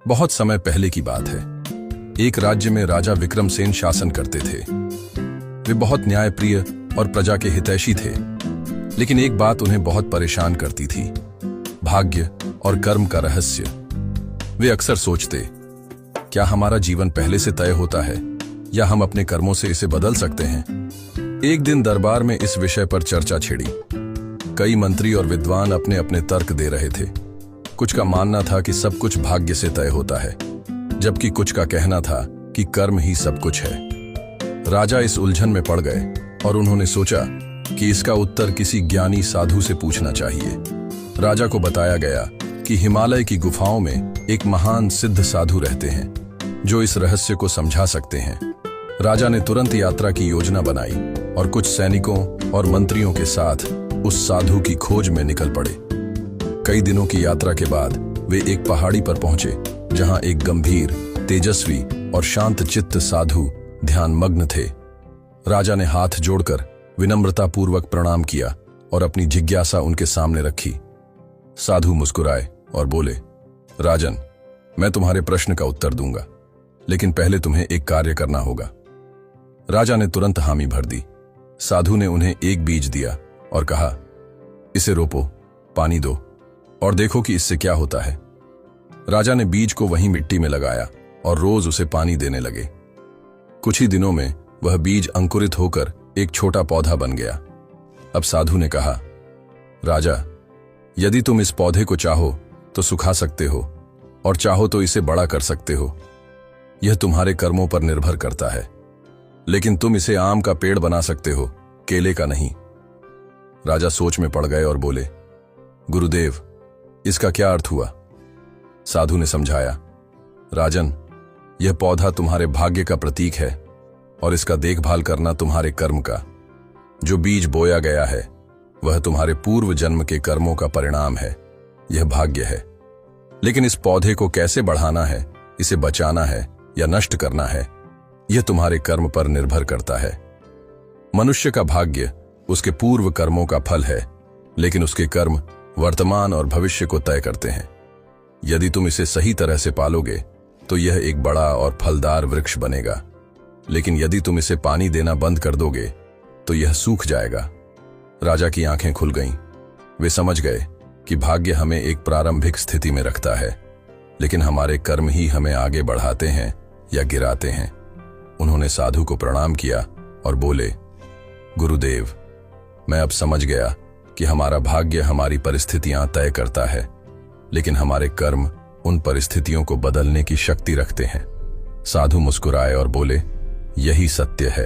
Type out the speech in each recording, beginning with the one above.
बहुत समय पहले की बात है। एक राज्य में राजा विक्रमसेन शासन करते थे। वे बहुत न्यायप्रिय और प्रजा के हितैषी थे, लेकिन एक बात उन्हें बहुत परेशान करती थी, भाग्य और कर्म का रहस्य। वे अक्सर सोचते, क्या हमारा जीवन पहले से तय होता है या हम अपने कर्मों से इसे बदल सकते हैं? एक दिन दरबार में इस विषय पर चर्चा छिड़ी। कई मंत्री और विद्वान अपने अपने तर्क दे रहे थे। कुछ का मानना था कि सब कुछ भाग्य से तय होता है, जबकि कुछ का कहना था कि कर्म ही सब कुछ है। राजा इस उलझन में पड़ गए और उन्होंने सोचा कि इसका उत्तर किसी ज्ञानी साधु से पूछना चाहिए। राजा को बताया गया कि हिमालय की गुफाओं में एक महान सिद्ध साधु रहते हैं जो इस रहस्य को समझा सकते हैं। राजा ने तुरंत यात्रा की योजना बनाई और कुछ सैनिकों और मंत्रियों के साथ उस साधु की खोज में निकल पड़े। कई दिनों की यात्रा के बाद वे एक पहाड़ी पर पहुंचे, जहां एक गंभीर, तेजस्वी और शांत चित्त साधु ध्यानमग्न थे। राजा ने हाथ जोड़कर विनम्रतापूर्वक प्रणाम किया और अपनी जिज्ञासा उनके सामने रखी। साधु मुस्कुराए और बोले, राजन, मैं तुम्हारे प्रश्न का उत्तर दूंगा, लेकिन पहले तुम्हें एक कार्य करना होगा। राजा ने तुरंत हामी भर दी। साधु ने उन्हें एक बीज दिया और कहा, इसे रोपो, पानी दो और देखो कि इससे क्या होता है। राजा ने बीज को वहीं मिट्टी में लगाया और रोज उसे पानी देने लगे। कुछ ही दिनों में वह बीज अंकुरित होकर एक छोटा पौधा बन गया। अब साधु ने कहा, राजा, यदि तुम इस पौधे को चाहो तो सुखा सकते हो और चाहो तो इसे बड़ा कर सकते हो। यह तुम्हारे कर्मों पर निर्भर करता है, लेकिन तुम इसे आम का पेड़ बना सकते हो, केले का नहीं। राजा सोच में पड़ गए और बोले, गुरुदेव, इसका क्या अर्थ हुआ? साधु ने समझाया, राजन, यह पौधा तुम्हारे भाग्य का प्रतीक है और इसका देखभाल करना तुम्हारे कर्म का। जो बीज बोया गया है वह तुम्हारे पूर्व जन्म के कर्मों का परिणाम है। यह भाग्य है, लेकिन इस पौधे को कैसे बढ़ाना है, इसे बचाना है या नष्ट करना है, यह तुम्हारे कर्म पर निर्भर करता है। मनुष्य का भाग्य उसके पूर्व कर्मों का फल है, लेकिन उसके कर्म वर्तमान और भविष्य को तय करते हैं। यदि तुम इसे सही तरह से पालोगे तो यह एक बड़ा और फलदार वृक्ष बनेगा, लेकिन यदि तुम इसे पानी देना बंद कर दोगे तो यह सूख जाएगा। राजा की आंखें खुल गईं। वे समझ गए कि भाग्य हमें एक प्रारंभिक स्थिति में रखता है, लेकिन हमारे कर्म ही हमें आगे बढ़ाते हैं या गिराते हैं। उन्होंने साधु को प्रणाम किया और बोले, गुरुदेव, मैं अब समझ गया कि हमारा भाग्य हमारी परिस्थितियां तय करता है, लेकिन हमारे कर्म उन परिस्थितियों को बदलने की शक्ति रखते हैं। साधु मुस्कुराए और बोले, यही सत्य है।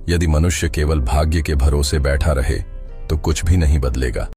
यदि मनुष्य केवल भाग्य के भरोसे बैठा रहे तो कुछ भी नहीं बदलेगा।